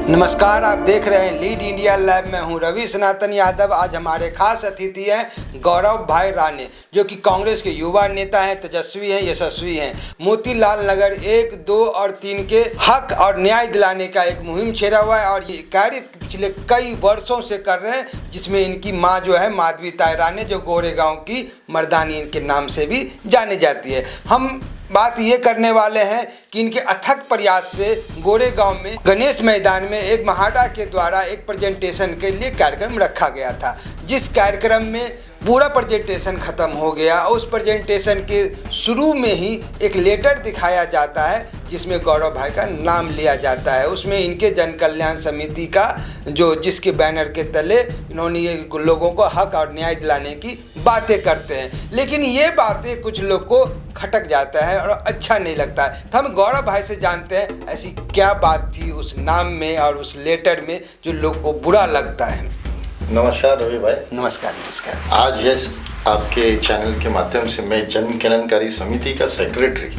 नमस्कार, आप देख रहे हैं लीड इंडिया लाइव। मैं हूं रवि सनातन यादव। आज हमारे खास अतिथि हैं गौरव भाई राणे, जो कि कांग्रेस के युवा नेता हैं, तेजस्वी हैं, यशस्वी हैं। मोतीलाल नगर 1, 2 और 3 के हक और न्याय दिलाने का एक मुहिम छेड़ा हुआ है और ये कार्य पिछले कई वर्षों से कर रहे हैं, जिसमें इनकी माँ जो है माधवी ताई राणे, जो गोरेगांव की मर्दानी के नाम से भी जानी जाती है। हम बात ये करने वाले हैं कि इनके अथक प्रयास से गोरेगांव में गणेश मैदान में एक महाडा के द्वारा एक प्रेजेंटेशन के लिए कार्यक्रम रखा गया था, जिस कार्यक्रम में पूरा प्रेजेंटेशन खत्म हो गया। उस प्रेजेंटेशन के शुरू में ही एक लेटर दिखाया जाता है जिसमें गौरव भाई का नाम लिया जाता है। उसमें इनके जन कल्याण समिति का जिसके बैनर के तले इन्होंने ये लोगों को हक और न्याय दिलाने की बातें करते हैं, लेकिन ये बातें कुछ लोग को खटक जाता है और अच्छा नहीं लगता है। तो हम गौरव भाई से जानते हैं ऐसी क्या बात थी उस नाम में और उस लेटर में जो लोग को बुरा लगता है। नमस्कार रवि भाई। नमस्कार। आज आपके चैनल के माध्यम से मैं जन कल्याणकारी समिति का सेक्रेटरी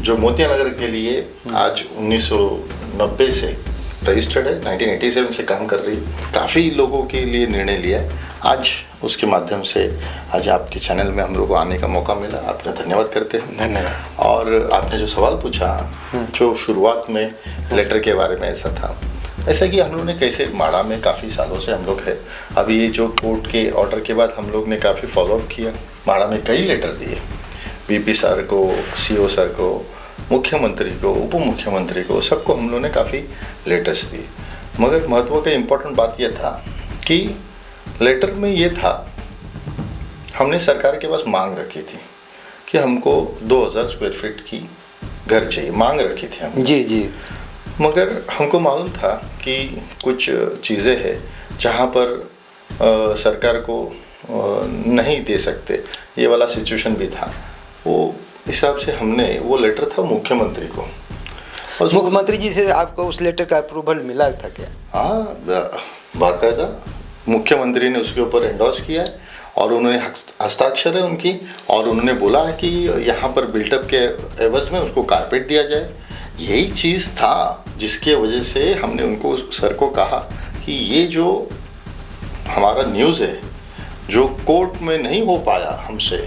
जो मोतियानगर के लिए आज 1990 से रजिस्टर्ड है, 1987 से काम कर रही है, काफ़ी लोगों के लिए निर्णय लिया है। आज उसके माध्यम से आज आपके चैनल में हम लोग को आने का मौका मिला, आपका धन्यवाद करते हैं। धन्यवाद। और आपने जो सवाल पूछा, जो शुरुआत में लेटर के बारे में ऐसा था, ऐसा कि हम लोगों ने कैसे माड़ा में काफ़ी सालों से हम लोग है। अभी ये जो कोर्ट के ऑर्डर के बाद हम लोग ने काफ़ी फॉलोअप किया, माड़ा में कई लेटर दिए, वीपी सर को, सीओ सर को, मुख्यमंत्री को, उप मुख्यमंत्री को, सबको हम लोगों ने काफ़ी लेटर्स दिए। मगर महत्व का इम्पोर्टेंट बात यह था कि लेटर में ये था, हमने सरकार के पास मांग रखी थी कि हमको 2000 स्क्वायर फीट की घर चाहिए, मांग रखी थी हम। जी। मगर हमको मालूम था कि कुछ चीज़ें हैं जहाँ पर सरकार को नहीं दे सकते, ये वाला सिचुएशन भी था। वो हिसाब से हमने वो लेटर था मुख्यमंत्री को, और मुख्यमंत्री जी से आपको उस लेटर का अप्रूवल मिला था क्या? हाँ, बाकायदा मुख्यमंत्री ने उसके ऊपर एंडोर्स किया है और उन्होंने हस्ताक्षर है उनकी, और उन्होंने बोला है कि यहाँ पर बिल्टअप के एवज में उसको कारपेट दिया जाए। यही चीज़ था जिसके वजह से हमने उनको, सर को कहा कि ये जो हमारा न्यूज़ है, जो कोर्ट में नहीं हो पाया हमसे,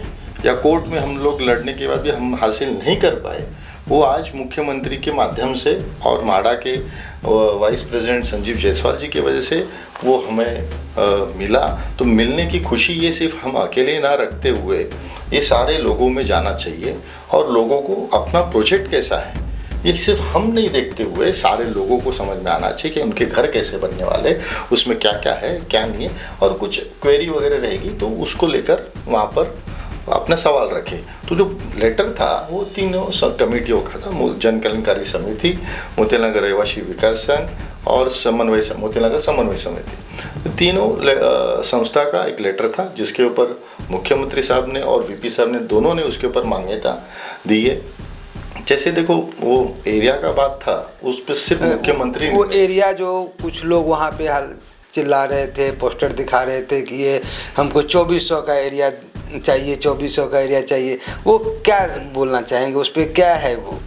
या कोर्ट में हम लोग लड़ने के बाद भी हम हासिल नहीं कर पाए, वो आज मुख्यमंत्री के माध्यम से और माड़ा के वाइस प्रेसिडेंट संजीव जायसवाल जी की वजह से वो हमें मिला। तो मिलने की खुशी ये सिर्फ हम अकेले ना रखते हुए ये सारे लोगों में जाना चाहिए, और लोगों को अपना प्रोजेक्ट कैसा है ये सिर्फ हम नहीं देखते हुए सारे लोगों को समझ में आना चाहिए कि उनके घर कैसे बनने वाले, उसमें क्या क्या है क्या नहीं है, और कुछ क्वेरी वगैरह रहेगी तो उसको लेकर वहाँ पर अपना सवाल रखे। तो जो लेटर था वो तीनों कमेटियों का था, जन कल्याणकारी समिति, मोतीनगर रहवासी विकास संघ और मोतीनगर समन्वय समिति, तीनों संस्था का एक लेटर था जिसके ऊपर मुख्यमंत्री साहब ने और वीपी साहब ने दोनों ने उसके ऊपर मान्यता दी है। जैसे देखो वो एरिया का बात था, उस पर सिर्फ मुख्यमंत्री, वो एरिया जो कुछ लोग वहाँ पे चिल्ला रहे थे, पोस्टर दिखा रहे थे कि ये हमको 2400 का एरिया चाहिए, 2400 का एरिया चाहिए, वो क्या बोलना चाहेंगे उस पर? क्या है वो?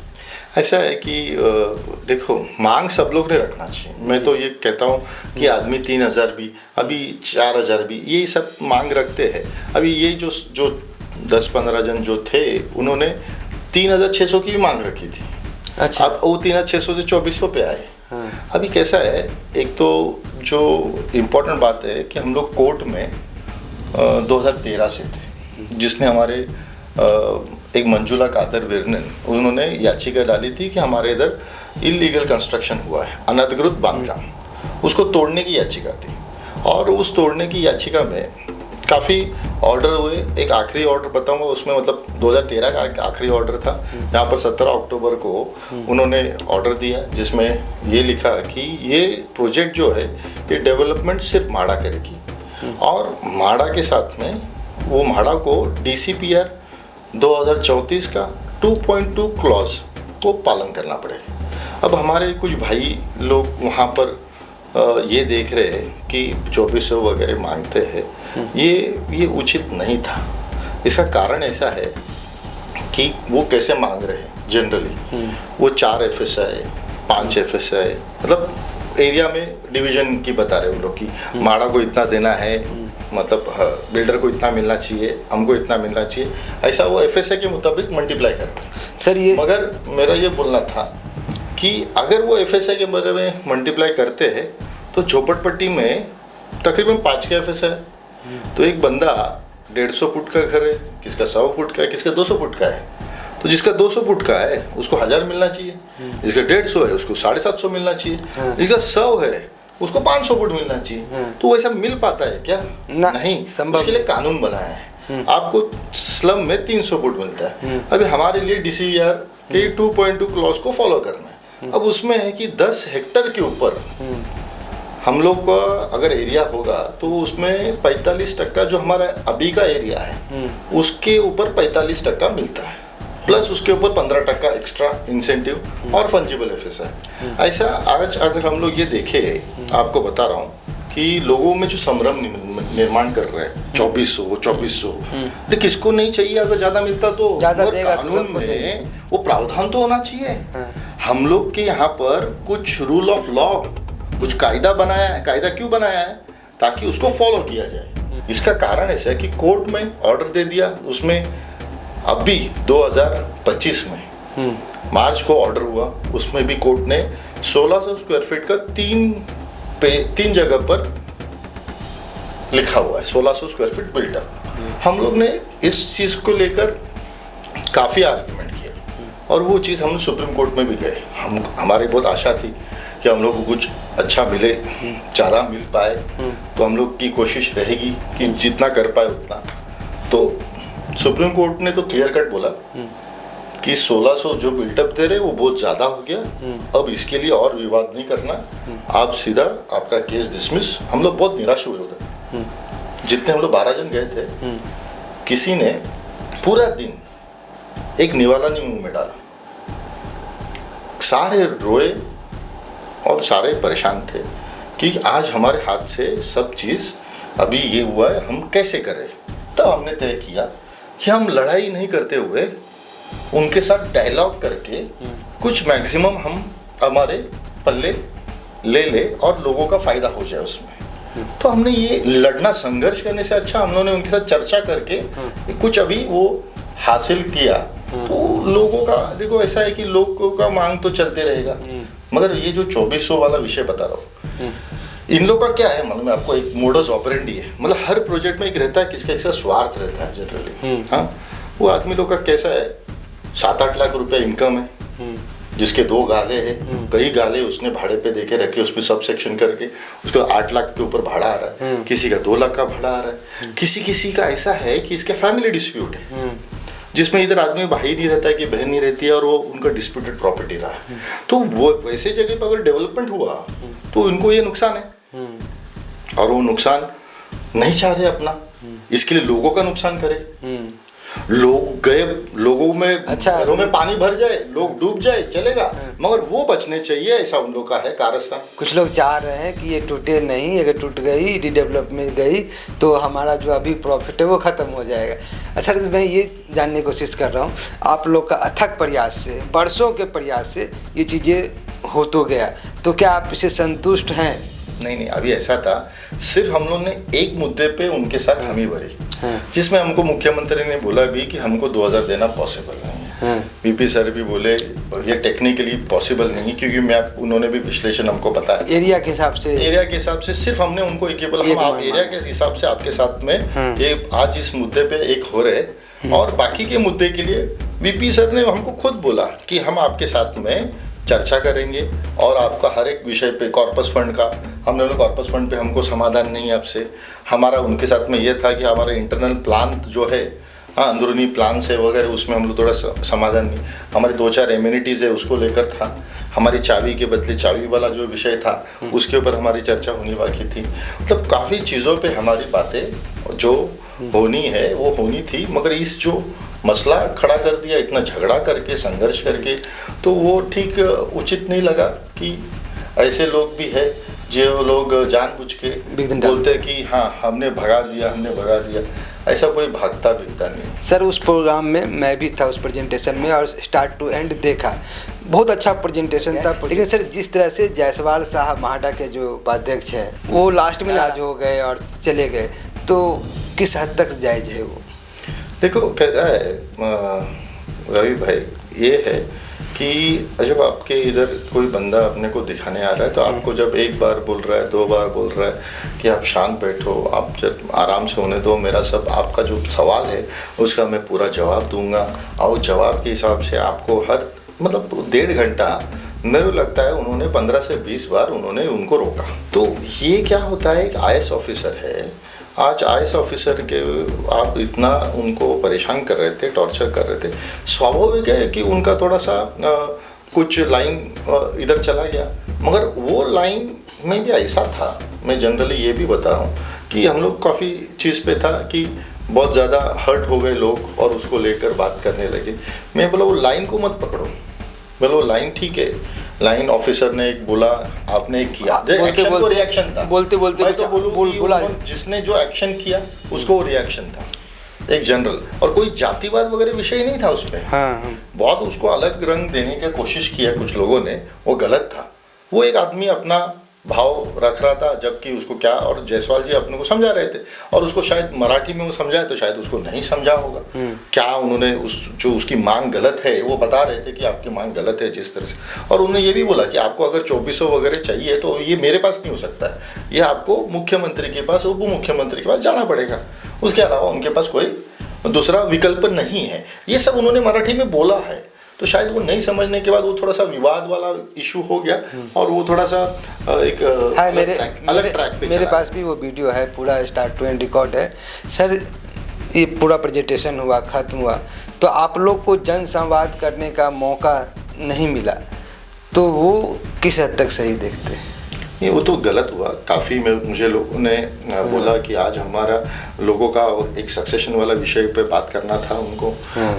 ऐसा है कि देखो, मांग सब लोग ने रखना चाहिए। मैं तो ये कहता हूँ कि आदमी 3000 भी, अभी 4000 भी, ये सब मांग रखते हैं। अभी ये जो 10-15 जन जो थे, उन्होंने 3600 की मांग रखी थी। अच्छा। अब वो 3600 से 2400 पे आए। हाँ। अभी कैसा है, एक तो जो इम्पोर्टेंट बात है कि हम लोग कोर्ट में 2013 से थे, जिसने हमारे एक मंजुला कादर विरनन, उन्होंने याचिका डाली थी कि हमारे इधर इलीगल कंस्ट्रक्शन हुआ है, अनधिकृत बांधकाम, उसको तोड़ने की याचिका थी। और उस तोड़ने की याचिका में काफ़ी ऑर्डर हुए। एक आखिरी ऑर्डर बताऊंगा, उसमें मतलब 2013 का आखिरी ऑर्डर था, जहाँ पर 17 अक्टूबर को उन्होंने ऑर्डर दिया जिसमें ये लिखा कि ये प्रोजेक्ट जो है ये डेवलपमेंट सिर्फ माड़ा करेगी, और माड़ा के साथ में वो माड़ा को DCPR 2034 का 2.2 क्लॉज को पालन करना पड़ेगा। अब हमारे कुछ भाई लोग वहाँ पर ये देख रहे हैं कि 2400 वगैरह मांगते हैं, ये उचित नहीं था। इसका कारण ऐसा है कि वो कैसे मांग रहे हैं जनरली, वो 4 FSI, 5 FSI, मतलब एरिया में डिवीजन की बता रहे हैं उन लोग की, माड़ा को इतना देना है, मतलब बिल्डर को इतना मिलना चाहिए, हमको इतना मिलना चाहिए, ऐसा वो एफएसए के मुताबिक मल्टीप्लाई कर रहे हैं सर। ये मगर मेरा ये बोलना था कि अगर वो एफएसए के बारे में मल्टीप्लाई करते हैं तो झोपड़पट्टी में तकरीबन 5 के एफएसए है, तो एक बंदा 150 फुट का घर है, किसका 100 फुट का है, किसका 200 फुट का है, तो जिसका 200 फुट का है उसको 1000 मिलना चाहिए, जिसका 150 है उसको 750 मिलना चाहिए, जिसका 100 है उसको 500 फुट मिलना चाहिए। तो वैसा मिल पाता है क्या? नहीं, उसके लिए कानून बनाया है, आपको स्लम में 300 फुट मिलता है। अभी हमारे लिए DCR के 2.2 क्लॉज को फॉलो करना है। अब उसमें है कि 10 हेक्टेयर के ऊपर हम लोग का अगर एरिया होगा तो उसमें 45% जो हमारा अभी का एरिया है उसके ऊपर 45% मिलता है, प्लस उसके ऊपर 15% एक्स्ट्रा इंसेंटिव और फंजिबल एफएस है। ऐसा आज अगर हम लोग ये देखें, आपको बता रहा हूँ कि लोगों में जो संभ्रम निर्माण कर रहे हैं 2400 तो किसको नहीं चाहिए? अगर ज़्यादा मिलता तो कानून में वो प्रावधान तो होना चाहिए। हम लोग के यहाँ पर कुछ रूल ऑफ लॉ, कुछ कायदा बनाया है। कायदा क्यों बनाया है? ताकि उसको फॉलो किया जाए। इसका कारण ऐसा है कि कोर्ट में ऑर्डर दे दिया, उसमें अभी 2025 में मार्च को ऑर्डर हुआ, उसमें भी कोर्ट ने 1600 स्क्वायर फीट का 3 जगह पर लिखा हुआ है 1600 स्क्वायर फीट बिल्टअप। हम लोग ने इस चीज़ को लेकर काफ़ी आर्ग्यूमेंट किया और वो चीज़ हम सुप्रीम कोर्ट में भी गए। हमारी बहुत आशा थी कि हम लोग को कुछ अच्छा मिले, चारा मिल पाए, तो हम लोग की कोशिश रहेगी कि जितना कर पाए उतना। तो सुप्रीम कोर्ट ने तो क्लियर कट बोला कि 1600 जो बिल्टअप दे रहे वो बहुत ज़्यादा हो गया, अब इसके लिए और विवाद नहीं करना, आप सीधा आपका केस डिसमिस। हम लोग बहुत निराश हुए उधर, जितने हम लोग 12 जन गए थे, किसी ने पूरा दिन एक निवाला नहीं मुंह में डाला, सारे रोए और सारे परेशान थे कि आज हमारे हाथ से सब चीज़ अभी ये हुआ है, हम कैसे करें। तब हमने तय किया कि हम लड़ाई नहीं करते हुए उनके साथ डायलॉग करके कुछ मैक्सिमम हम हमारे पल्ले ले ले और लोगों का फ़ायदा हो जाए उसमें। तो हमने ये लड़ना, संघर्ष करने से अच्छा हम लोगों ने उनके साथ चर्चा करके कुछ अभी वो हासिल किया। तो लोगों का देखो ऐसा है कि लोगों का मांग तो चलते रहेगा, मगर ये जो 2400 वाला विषय बता रहा हूँ, इन लोगों का क्या है मालूम है आपको? एक मोडस ऑपरेंडी है, मतलब हर प्रोजेक्ट में एक रहता है किसका एक स्वार्थ रहता है जनरली। हाँ, वो आदमी लोग का कैसा है, 7-8 लाख रुपया इनकम है, जिसके 2 गाले हैं, कई गाले उसने भाड़े पे देके रखे, उसमें सब सेक्शन करके उसको 8 लाख के ऊपर भाड़ा आ रहा है, किसी का 2 लाख का भाड़ा आ रहा है, किसी का ऐसा है कि इसका फैमिली डिस्प्यूट है, जिसमें इधर आदमी भाई नहीं रहता है कि बहन नहीं रहती है और वो उनका डिस्प्यूटेड प्रॉपर्टी रहा है। तो वो वैसे जगह पर अगर डेवलपमेंट हुआ तो इनको ये नुकसान है और वो नुकसान नहीं चाह रहे अपना, इसके लिए लोगों का नुकसान करे। लोग गए, लोगों में घरों में पानी भर जाए, लोग डूब जाए, चलेगा, मगर वो बचने चाहिए, ऐसा उन लोग का है कारस्तान। कुछ लोग चाह रहे हैं कि ये टूटे नहीं, अगर टूट गई, रीडेवलप में गई तो हमारा जो अभी प्रॉफिट है वो ख़त्म हो जाएगा। अच्छा, तो मैं ये जानने की कोशिश कर रहा हूँ, आप लोग का अथक प्रयास से, बरसों के प्रयास से ये चीज़ें हो तो गया, तो क्या आप इससे संतुष्ट हैं? नहीं, अभी ऐसा था, सिर्फ हम लोग ने एक मुद्दे पे उनके साथ हामी भरी, जिसमें हमको मुख्यमंत्री ने बोला भी कि हमको 2000 देना पॉसिबल नहीं है। पीपी सर भी बोले ये टेक्निकली पॉसिबल नहीं, क्योंकि उन्होंने भी विश्लेषण हमको बताया एरिया के हिसाब से सिर्फ हमने उनको एक बोला, हम आप एरिया के हिसाब से आपके साथ में ये आज इस मुद्दे पे एक हो रहे, और बाकी के मुद्दे के लिए वीपी सर ने हमको खुद बोला कि हम आपके साथ में चर्चा करेंगे और आपका हर एक विषय पे, कॉर्पस फंड का हमने बोला कॉर्पस फंड पे हमको समाधान नहीं है आपसे। हमारा उनके साथ में ये था कि हमारा इंटरनल प्लान जो है, हाँ, अंदरूनी प्लान से वगैरह, उसमें हम लोग थोड़ा समाधान नहीं, हमारी 2-4 एमिनिटीज़ है उसको लेकर था, हमारी चाबी के बदले चाबी वाला जो विषय था उसके ऊपर हमारी चर्चा होनी बाकी थी। मतलब काफ़ी चीज़ों पे हमारी बातें जो होनी है वो होनी थी, मगर इस जो मसला खड़ा कर दिया इतना झगड़ा करके, संघर्ष करके, तो वो ठीक उचित नहीं लगा कि ऐसे लोग भी है जो लोग जानबूझ के बोलते हैं कि हाँ हमने भगा दिया, ऐसा कोई भागता नहीं। सर, उस प्रोग्राम में मैं भी था, उस प्रेजेंटेशन में, और स्टार्ट टू एंड देखा। बहुत अच्छा प्रेजेंटेशन था। लेकिन सर जिस तरह से जायसवाल साहब माहाडा के जो उपाध्यक्ष हैं वो लास्ट में नाराज हो गए और चले गए, तो किस हद तक जायज़ है वो? देखो क्या है रवि भाई, ये है कि जब आपके इधर कोई बंदा अपने को दिखाने आ रहा है तो आपको जब एक बार बोल रहा है, 2 बार बोल रहा है कि आप शांत बैठो, आप जब आराम से होने दो, मेरा सब आपका जो सवाल है उसका मैं पूरा जवाब दूंगा, और जवाब के हिसाब से आपको हर मतलब 1.5 घंटा मेरे को लगता है उन्होंने 15 से 20 बार उन्होंने उनको रोका। तो ये क्या होता है, एक IAS ऑफिसर है, आज IAS ऑफिसर के आप इतना उनको परेशान कर रहे थे, टॉर्चर कर रहे थे, स्वाभाविक है कि उनका थोड़ा सा कुछ लाइन इधर चला गया। मगर वो लाइन में भी ऐसा था, मैं जनरली ये भी बता रहा हूँ कि हम लोग काफ़ी चीज़ पे था कि बहुत ज़्यादा हर्ट हो गए लोग और उसको लेकर बात करने लगे। मैं बोला वो लाइन को मत पकड़ो, बोलो लाइन ठीक है, लाइन ऑफिसर ने एक बोला, आपने एक किया, एक्शन को रिएक्शन था, बोलते बोला जिसने जो एक्शन किया उसको रिएक्शन था, एक जनरल, और कोई जातिवाद वगैरह विषय नहीं था उसमें। हाँ। बहुत उसको अलग रंग देने की कोशिश किया कुछ लोगों ने, वो गलत था। वो एक आदमी अपना भाव रख रहा था, जबकि उसको क्या, और जायसवाल जी अपने को समझा रहे थे, और उसको शायद मराठी में वो समझाए तो शायद उसको नहीं समझा होगा क्या उन्होंने जो उसकी मांग गलत है वो बता रहे थे कि आपकी मांग गलत है जिस तरह से। और उन्होंने ये भी बोला कि आपको अगर 2400 वगैरह चाहिए तो ये मेरे पास नहीं हो सकता है, ये आपको मुख्यमंत्री के पास, उप मुख्यमंत्री के पास जाना पड़ेगा, उसके अलावा उनके पास कोई दूसरा विकल्प नहीं है। ये सब उन्होंने मराठी में बोला है, तो शायद वो नहीं समझने के बाद वो थोड़ा सा विवाद वाला इशू हो गया और वो थोड़ा सा एक अलग ट्रैक पे मेरे पास भी वो वीडियो है, पूरा स्टार्ट टू एंड रिकॉर्ड है। सर ये पूरा प्रेजेंटेशन हुआ, ख़त्म हुआ, तो आप लोग को जन संवाद करने का मौका नहीं मिला, तो वो किस हद तक सही देखते हैं? नहीं, वो तो गलत हुआ काफ़ी। मुझे लोगों ने बोला कि आज हमारा लोगों का एक सक्सेशन वाला विषय पे बात करना था,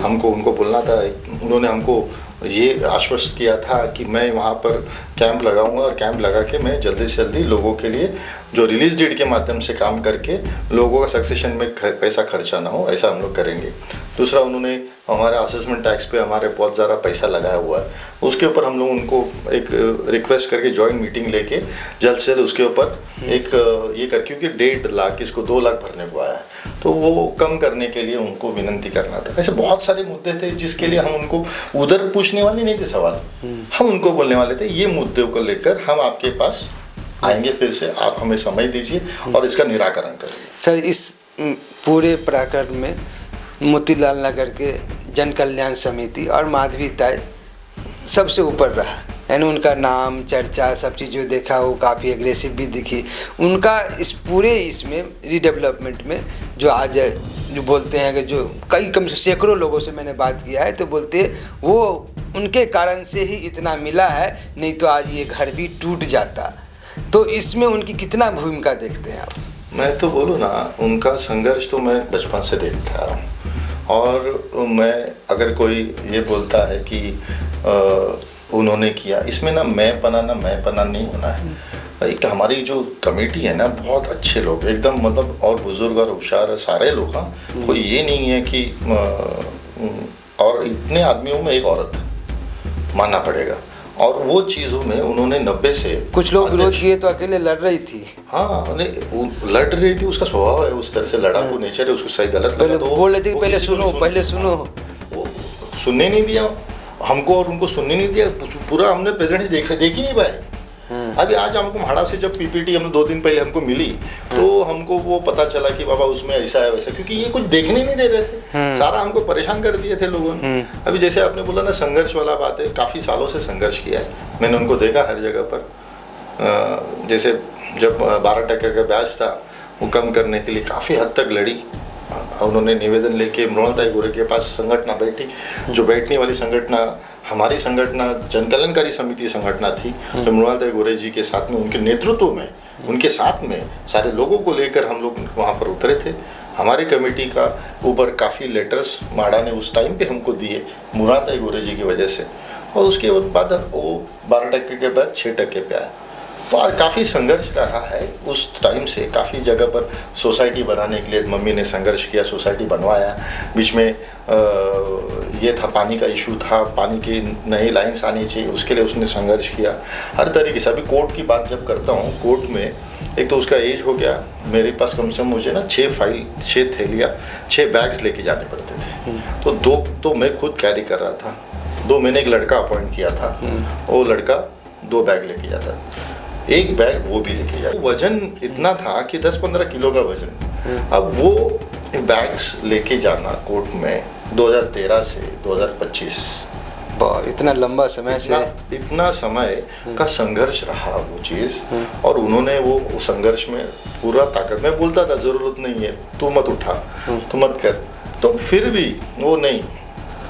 हमको उनको बोलना था। उन्होंने हमको ये आश्वस्त किया था कि मैं वहाँ पर कैंप लगाऊंगा और कैंप लगा के मैं जल्दी से जल्दी लोगों के लिए जो रिलीज डेट के माध्यम से काम करके लोगों का सक्सेशन में पैसा खर्चा ना हो, ऐसा हम लोग करेंगे। दूसरा, उन्होंने हमारे असेसमेंट टैक्स पे हमारे बहुत ज़्यादा पैसा लगाया हुआ है, उसके ऊपर हम लोग उनको एक रिक्वेस्ट करके जॉइंट मीटिंग लेके जल्द से जल्द उसके ऊपर एक ये कर, क्योंकि 1.5 लाख इसको 2 लाख भरने को आया है, तो वो कम करने के लिए उनको विनती करना था। ऐसे बहुत सारे मुद्दे थे जिसके लिए हम उनको उधर पूछने वाले नहीं थे सवाल, हम उनको बोलने वाले थे ये मुद्दों को लेकर हम आपके पास आएंगे, फिर से आप हमें समय दीजिए और इसका निराकरण करें। सर इस पूरे प्रकरण में मोतीलाल नगर के जन कल्याण समिति और माधवी ताई सबसे ऊपर रहा, यानी उनका नाम, चर्चा, सब चीज़ जो देखा वो काफ़ी एग्रेसिव भी दिखी। उनका इस पूरे इसमें रीडेवलपमेंट में जो आज जो बोलते हैं कि जो कई कम से सैकड़ों लोगों से मैंने बात किया है, तो बोलते हैं वो उनके कारण से ही इतना मिला है, नहीं तो आज ये घर भी टूट जाता। तो इसमें उनकी कितना भूमिका देखते हैं आप? मैं तो बोलूँ ना, उनका संघर्ष तो मैं बचपन से देखता रहा हूँ, और मैं अगर कोई ये बोलता है कि उन्होंने किया, इसमें ना मैं पना नहीं होना है। एक हमारी जो कमेटी है ना, बहुत अच्छे लोग एकदम, मतलब और बुजुर्ग और होशियार सारे लोग, हाँ, कोई ये नहीं है कि और इतने आदमियों में एक औरत मानना पड़ेगा, और वो चीज़ों में उन्होंने 90 से कुछ लोग विरोध किए तो अकेले लड़ रही थी। हाँ, लड़ रही थी, उसका स्वभाव है, उस तरह से लड़ाकू नेचर है, उसको सही गलत लगा तो बोल रही थी पहले सुनो, वो सुनने नहीं दिया हमको, और उनको सुनने नहीं दिया, पूरा हमने प्रेजेंट देख ही नहीं पाए। अभी आज हमको म्हाडा से जब पीपीटी हमने 2 दिन पहले हमको मिली, तो हमको वो पता चला कि बाबा उसमें ऐसा है वैसा, क्योंकि ये कुछ देखने नहीं दे रहे थे, सारा हमको परेशान कर दिए थे लोगों ने। अभी जैसे आपने बोला ना, संघर्ष वाला बात है, काफ़ी सालों से संघर्ष किया है मैंने, उनको देखा हर जगह पर। जैसे जब 12% का ब्याज था वो कम करने के लिए काफ़ी हद तक लड़ी, उन्होंने निवेदन लेके मृणाल गोरे के पास संगठना बैठी, जो बैठने वाली संगठना हमारी संगठना जन कल्याणकारी समिति संगठना थी, तो मृणाल गोरे जी के साथ में, उनके नेतृत्व में, उनके साथ में सारे लोगों को लेकर हम लोग वहाँ पर उतरे थे। हमारी कमेटी का ऊपर काफ़ी लेटर्स म्हाडा ने उस टाइम पे हमको दिए मृणाल गोरे जी की वजह से, और उसके बाद वो 12% के बाद 6% पे आया। और काफ़ी संघर्ष रहा है उस टाइम से। काफ़ी जगह पर सोसाइटी बनाने के लिए मम्मी ने संघर्ष किया, सोसाइटी बनवाया। बीच में ये था, पानी का इशू था, पानी की नई लाइन्स आनी चाहिए, उसके लिए उसने संघर्ष किया हर तरीके से। अभी कोर्ट की बात जब करता हूँ, कोर्ट में एक तो उसका एज हो गया, मेरे पास कम से कम मुझे ना 6 थैलियाँ 6 बैग्स लेके जाने पड़ते थे। तो 2 तो मैं खुद कैरी कर रहा था, 2 मैंने एक लड़का अपॉइंट किया था, वो लड़का 2 बैग लेके जाता, 1 बैग वो भी लेके जाता। वजन इतना था कि 10-15 किलो का वजन। अब वो बैग्स लेके जाना कोर्ट में 2013 से 2025, इतना लंबा समय से, इतना समय का संघर्ष रहा वो चीज़। और उन्होंने वो संघर्ष में पूरा ताकत में बोलता था, ज़रूरत नहीं है, तू मत उठा, तू मत कर, तो फिर भी वो नहीं,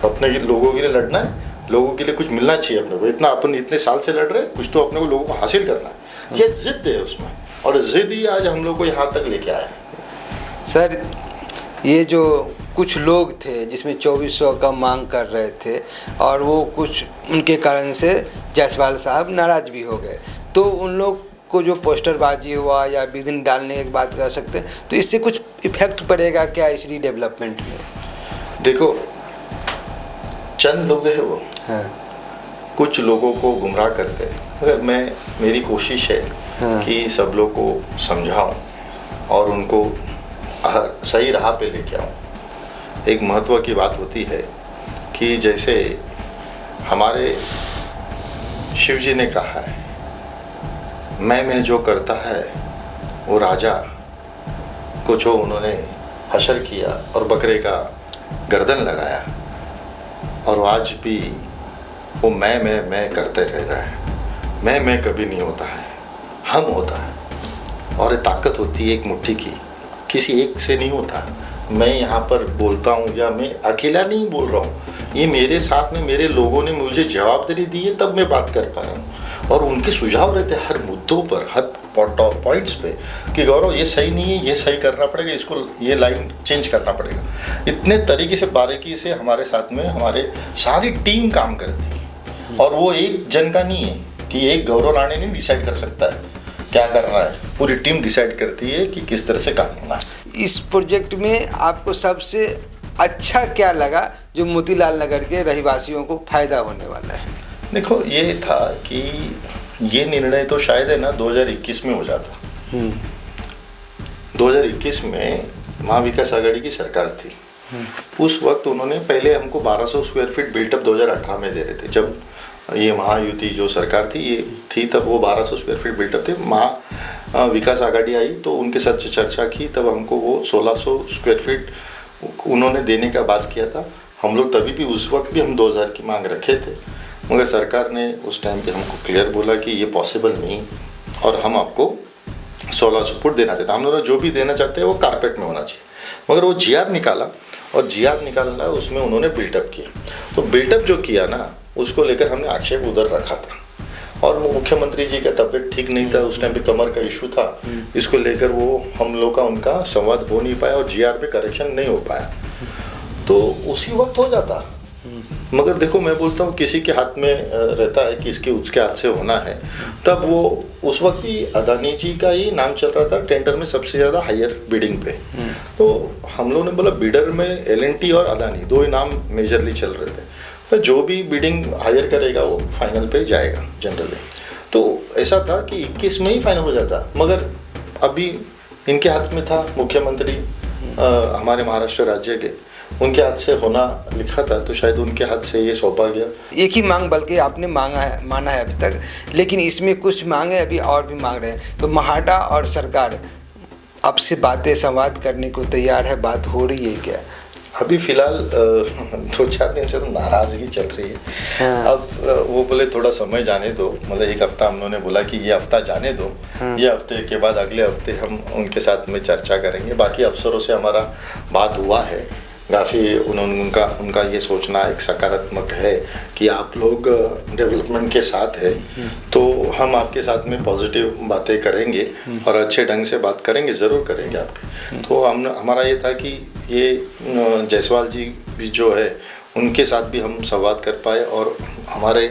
अपने लोगों के लिए लड़ना है, लोगों के लिए कुछ मिलना चाहिए अपने को। इतना अपन इतने साल से लड़ रहे हैं, कुछ तो अपने को लोगों को हासिल करना है, ये जिद है उसमें, और जिद ही आज हम लोग को यहाँ तक लेके आया। सर, ये जो कुछ लोग थे जिसमें 2400 का मांग कर रहे थे, और वो कुछ उनके कारण से जायसवाल साहब नाराज़ भी हो गए, तो उन लोग को जो पोस्टरबाजी हुआ या विघ्न डालने की बात कर सकते हैं, तो इससे कुछ इफेक्ट पड़ेगा क्या इस रीडेवलपमेंट में? देखो, चंद लोग हैं वो, हाँ, कुछ लोगों को गुमराह करते हैं। अगर मेरी कोशिश है कि सब लोग को समझाऊं और उनको सही राह पे लेके आऊं। एक महत्व की बात होती है कि जैसे हमारे शिव जी ने कहा है, मैं जो करता है वो राजा को जो उन्होंने हशर किया और बकरे का गर्दन लगाया, और आज भी वो मैं करते रह रहा है। मैं कभी नहीं होता है, हम होता है। और ये ताकत होती है एक मुट्ठी की, किसी एक से नहीं होता। मैं यहाँ पर बोलता हूँ या मैं अकेला नहीं बोल रहा हूँ, ये मेरे साथ में मेरे लोगों ने मुझे जवाबदारी दी है, तब मैं बात कर पा रहा हूँ। और उनके सुझाव रहते हैं हर मुद्दों पर, हर पॉइंट्स पे, कि गौरव ये सही नहीं है, ये सही करना पड़ेगा, इसको ये लाइन चेंज करना पड़ेगा। इतने तरीके से बारीकी से हमारे साथ में हमारे सारी टीम काम करती है। और वो एक जन का नहीं है कि एक गौरव राणे नहीं डिसाइड कर सकता है क्या करना है, पूरी टीम डिसाइड करती है कि किस तरह से काम होना है। इस प्रोजेक्ट में आपको सबसे अच्छा क्या लगा जो मोतीलाल नगर के रहवासियों को फायदा होने वाला है? देखो, ये था कि ये निर्णय तो शायद है ना 2021 में हो जाता। 2021 में महाविकास आघाड़ी की सरकार थी। उस वक्त उन्होंने पहले हमको 1200 स्क्वायर फीट बिल्टअप 2018 में दे रहे थे। जब ये महायुति जो सरकार थी ये थी, तब वो 1200 स्क्वायर फीट बिल्टअप थे। विकास आघाड़ी आई तो उनके साथ चर्चा की, तब हमको वो 1600 स्क्वायर फीट उन्होंने देने का बात किया था। हम लोग तभी भी उस वक्त भी हम 2000 की मांग रखे थे, मगर सरकार ने उस टाइम पे हमको क्लियर बोला कि ये पॉसिबल नहीं, और हम आपको 1600 फुट देना चाहते हैं। हम लोग जो भी देना चाहते हैं वो कारपेट में होना चाहिए। मगर वो GR निकाला, और GR निकालना उसमें उन्होंने बिल्टअप किया। तो बिल्टअप जो किया ना, उसको लेकर हमने आक्षेप उधर रखा था। और मुख्यमंत्री जी का तबीयत ठीक नहीं था, उस टाइम पे कमर का इशू था, इसको लेकर वो हम लोग का उनका संवाद हो नहीं पाया और GR पे करेक्शन नहीं हो पाया। तो उसी वक्त हो जाता। मगर देखो, मैं बोलता हूँ किसी के हाथ में रहता है कि इसके उसके हाथ से होना है। तब वो उस वक्त भी अदानी जी का ही नाम चल रहा था टेंडर में सबसे ज़्यादा हायर बिडिंग पे। तो हम लोगों ने बोला बिडर में L&T और अदानी 2 ही नाम मेजरली चल रहे थे, तो जो भी बिडिंग हायर करेगा वो फाइनल पे जाएगा जनरली। तो ऐसा था कि 21 में ही फाइनल हो जाता, मगर अभी इनके हाथ में था, मुख्यमंत्री हमारे महाराष्ट्र राज्य के, उनके हाथ से होना लिखा था, तो शायद उनके हाथ से ये सौंपा गया। एक ही मांग बल्कि आपने माना है अभी तक, लेकिन इसमें कुछ मांगे अभी और भी मांग रहे हैं। तो महाडा और सरकार आपसे बातें संवाद करने को तैयार है, बात हो रही है क्या? अभी फिलहाल 2-4 दिन से तो नाराज़गी चल रही है। हाँ। अब वो बोले थोड़ा समय जाने दो, मतलब 1 हफ्ता हम लोगों ने बोला कि ये हफ्ता जाने दो। हाँ। ये हफ्ते के बाद अगले हफ्ते हम उनके साथ में चर्चा करेंगे। बाकी अफसरों से हमारा बात हुआ है काफ़ी, उनका ये सोचना एक सकारात्मक है कि आप लोग डेवलपमेंट के साथ है, तो हम आपके साथ में पॉजिटिव बातें करेंगे और अच्छे ढंग से बात करेंगे, ज़रूर करेंगे आपके। तो हमारा ये था कि ये जायसवाल जी भी जो है उनके साथ भी हम संवाद कर पाए, और हमारे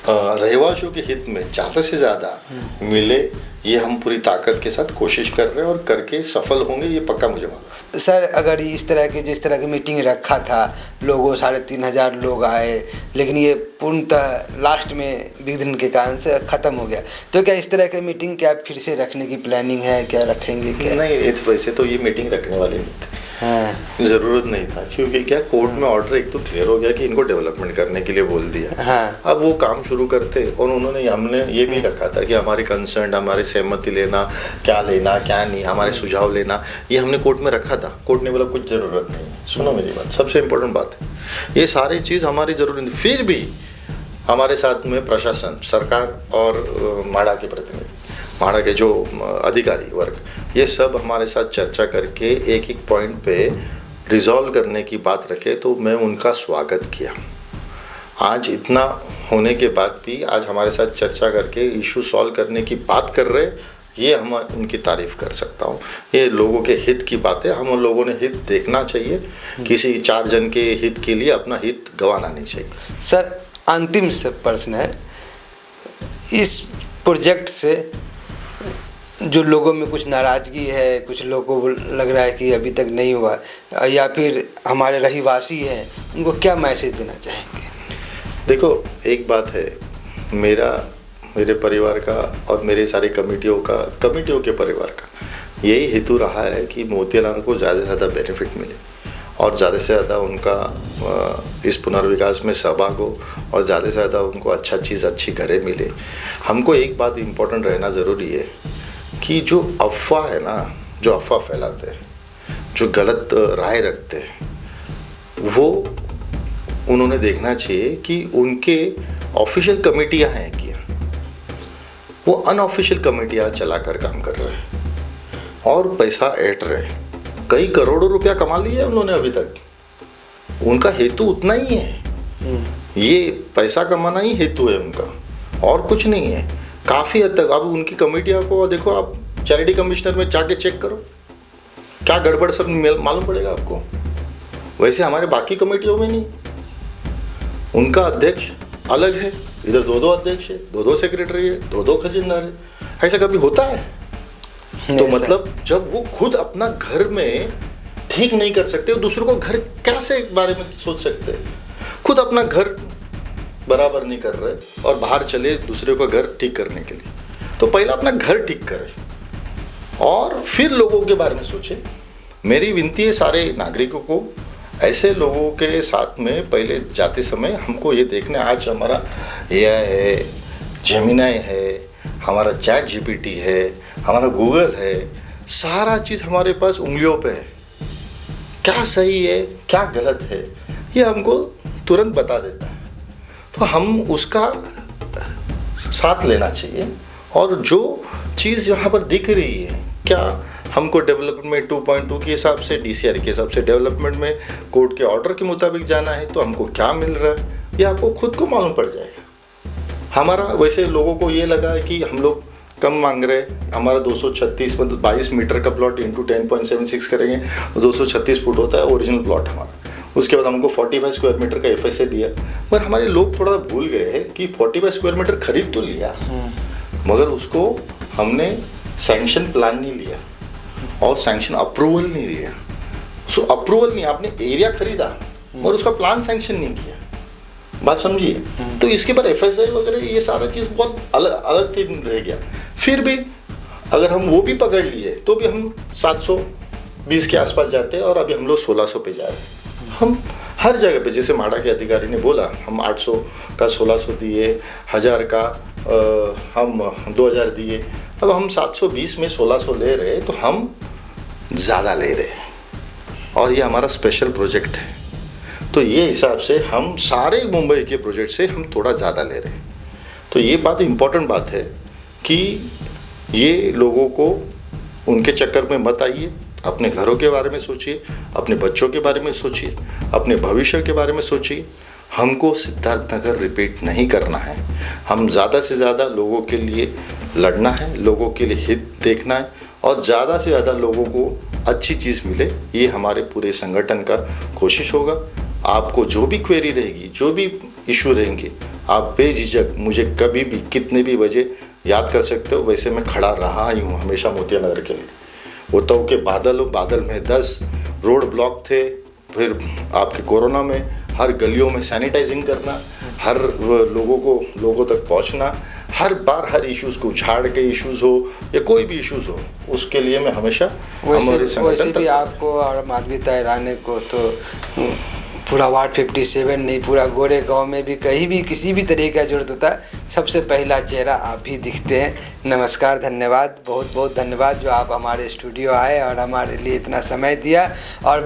रहवासियों के हित में ज़्यादा से ज़्यादा मिले, ये हम पूरी ताकत के साथ कोशिश कर रहे हैं और करके सफल होंगे, ये पक्का मुझे मालूम है। सर, अगर इस तरह के जिस तरह की मीटिंग रखा था, लोगों 3,500 लोग आए, लेकिन ये पूर्णतः लास्ट में विघ्न के कारण से ख़त्म हो गया, तो क्या इस तरह की मीटिंग क्या फिर से रखने की प्लानिंग है, क्या रखेंगे क्या? नहीं, वैसे तो ये मीटिंग रखने वाली नहीं थी। हाँ। ज़रूरत नहीं था, क्योंकि क्या कोर्ट में ऑर्डर एक तो क्लियर हो गया कि इनको डेवलपमेंट करने के लिए बोल दिया। हाँ। अब वो काम शुरू करते, और उन्होंने हमने ये भी रखा था कि हमारी कंसर्न, हमारी सहमति लेना क्या नहीं, हमारे सुझाव लेना, ये हमने कोर्ट में रखा था। कोर्ट ने बोला कुछ ज़रूरत नहीं है। सुनो मेरी बात, सबसे इम्पोर्टेंट बात है, ये सारी चीज़ हमारी ज़रूरत नहीं। फिर भी हमारे साथ में प्रशासन, सरकार और माड़ा के प्रतिनिधि, माड़ा के जो अधिकारी वर्ग, ये सब हमारे साथ चर्चा करके एक एक पॉइंट पे रिजॉल्व करने की बात रखे, तो मैं उनका स्वागत किया। आज इतना होने के बाद भी आज हमारे साथ चर्चा करके इशू सॉल्व करने की बात कर रहे, ये हम उनकी तारीफ़ कर सकता हूँ। ये लोगों के हित की बात है, हम लोगों ने हित देखना चाहिए, किसी 4 जन के हित के लिए अपना हित गंवाना नहीं चाहिए। सर, अंतिम से प्रश्न है, इस प्रोजेक्ट से जो लोगों में कुछ नाराज़गी है, कुछ लोगों को लग रहा है कि अभी तक नहीं हुआ, या फिर हमारे रहीवासी हैं, उनको क्या मैसेज देना चाहेंगे? देखो, एक बात है, मेरे परिवार का और मेरे सारे कमेटियों के परिवार का यही हेतु रहा है कि मोतीलाल को ज़्यादा से ज़्यादा बेनिफिट मिले और ज़्यादा से ज़्यादा उनका इस पुनर्विकास में सहभाग हो और ज़्यादा से ज़्यादा उनको अच्छी घरें मिले। हमको एक बात इम्पोर्टेंट रहना ज़रूरी है कि जो अफवाह है ना, जो अफवाह फैलाते हैं, जो गलत राय रखते हैं, वो उन्होंने देखना चाहिए कि उनके ऑफिशियल कमेटियां हैं क्या, वो अनऑफिशियल कमेटियां चलाकर काम कर रहे हैं और पैसा ऐंठ रहे हैं। कई करोड़ों रुपया कमा लिया उन्होंने अभी तक, उनका हेतु उतना ही है, ये पैसा कमाना ही हेतु है उनका, और कुछ नहीं है। काफ़ी हद तक अब उनकी कमेटियां को देखो, आप चैरिटी कमिश्नर में जाके चेक करो, क्या गड़बड़ सब मालूम पड़ेगा आपको। वैसे हमारे बाकी कमेटियों में नहीं, उनका अध्यक्ष अलग है, इधर 2 अध्यक्ष है, 2 सेक्रेटरी है, 2 खजीनदार है। ऐसा कभी होता है? तो मतलब जब वो खुद अपना घर में ठीक नहीं कर सकते, दूसरों को घर कैसे एक बारे में सोच सकते हैं? खुद अपना घर बराबर नहीं कर रहे और बाहर चले दूसरे का घर ठीक करने के लिए, तो पहला अपना घर ठीक करें और फिर लोगों के बारे में सोचें। मेरी विनती है सारे नागरिकों को, ऐसे लोगों के साथ में पहले जाते समय हमको ये देखना, आज हमारा AI है, जेमिनाई है, हमारा चैट GPT है, हमारा गूगल है, सारा चीज़ हमारे पास उंगलियों पे है। क्या सही है क्या गलत है ये हमको तुरंत बता देता है, तो हम उसका साथ लेना चाहिए। और जो चीज़ यहाँ पर दिख रही है, क्या हमको डेवलपमेंट 2.2 के हिसाब से, DCR के हिसाब से डेवलपमेंट में कोर्ट के ऑर्डर के मुताबिक जाना है, तो हमको क्या मिल रहा है ये आपको खुद को मालूम पड़ जाएगा। हमारा वैसे लोगों को ये लगा है कि हम लोग कम मांग रहे हैं, हमारा 236 मतलब 22 मीटर का प्लॉट इंटू 10.76 करेंगे तो 236 फुट होता है ओरिजिनल प्लॉट हमारा। उसके बाद हमको 45 स्क्वायर मीटर का FSA दिया, पर हमारे लोग थोड़ा भूल गए हैं कि 45 स्क्वायर मीटर खरीद तो लिया, मगर उसको हमने सैंक्शन प्लान नहीं लिया और सैंक्शन अप्रूवल नहीं लिया। सो अप्रूवल नहीं, आपने एरिया खरीदा और उसका प्लान सैंक्शन नहीं किया, बात समझिए। तो इसके बाद FSA वगैरह ये सारा चीज़ बहुत अलग थी रह गया। फिर भी अगर हम वो भी पकड़ लिए तो भी हम 720 के आसपास जाते हैं और अभी हम लोग 1600 पे जा रहे हैं। हम हर जगह पे, जैसे माड़ा के अधिकारी ने बोला, हम 800 का 1600 दिए, 1000 का हम 2000 दिए, तब हम 720 में 1600 ले रहे, तो हम ज़्यादा ले रहे और ये हमारा स्पेशल प्रोजेक्ट है, तो ये हिसाब से हम सारे मुंबई के प्रोजेक्ट से हम थोड़ा ज़्यादा ले रहे हैं। तो ये बात इम्पोर्टेंट बात है कि ये लोगों को उनके चक्कर में मत आइए, अपने घरों के बारे में सोचिए, अपने बच्चों के बारे में सोचिए, अपने भविष्य के बारे में सोचिए। हमको सिद्धार्थ नगर रिपीट नहीं करना है, हम ज़्यादा से ज़्यादा लोगों के लिए लड़ना है, लोगों के लिए हित देखना है और ज़्यादा से ज़्यादा लोगों को अच्छी चीज़ मिले, ये हमारे पूरे संगठन का कोशिश होगा। आपको जो भी क्वेरी रहेगी, जो भी इशू रहेंगे, आप बेझिझक मुझे कभी भी कितने भी बजे याद कर सकते हो। वैसे मैं खड़ा रहा ही हूँ हमेशा मोतिया नगर के लिए। वो तो के बादल में 10 रोड ब्लॉक थे, फिर आपके कोरोना में हर गलियों में सैनिटाइजिंग करना, हर लोगों तक पहुंचना, हर बार हर इश्यूज़ को उछाड़ के इश्यूज़ हो या कोई भी इश्यूज़ हो, उसके लिए मैं हमेशा वैसे भी आपको और माधवीता ईरानी को तो पूरा वार्ड 57 नहीं, पूरा गोरे गांव में भी कहीं भी किसी भी तरीके का जरूरत होता है, सबसे पहला चेहरा आप ही दिखते हैं। नमस्कार, धन्यवाद, बहुत बहुत धन्यवाद जो आप हमारे स्टूडियो आए और हमारे लिए इतना समय दिया और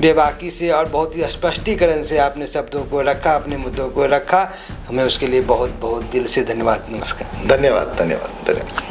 बेबाकी से और बहुत ही स्पष्टीकरण से आपने शब्दों को रखा, अपने मुद्दों को रखा। हमें उसके लिए बहुत बहुत दिल से धन्यवाद। नमस्कार। धन्यवाद।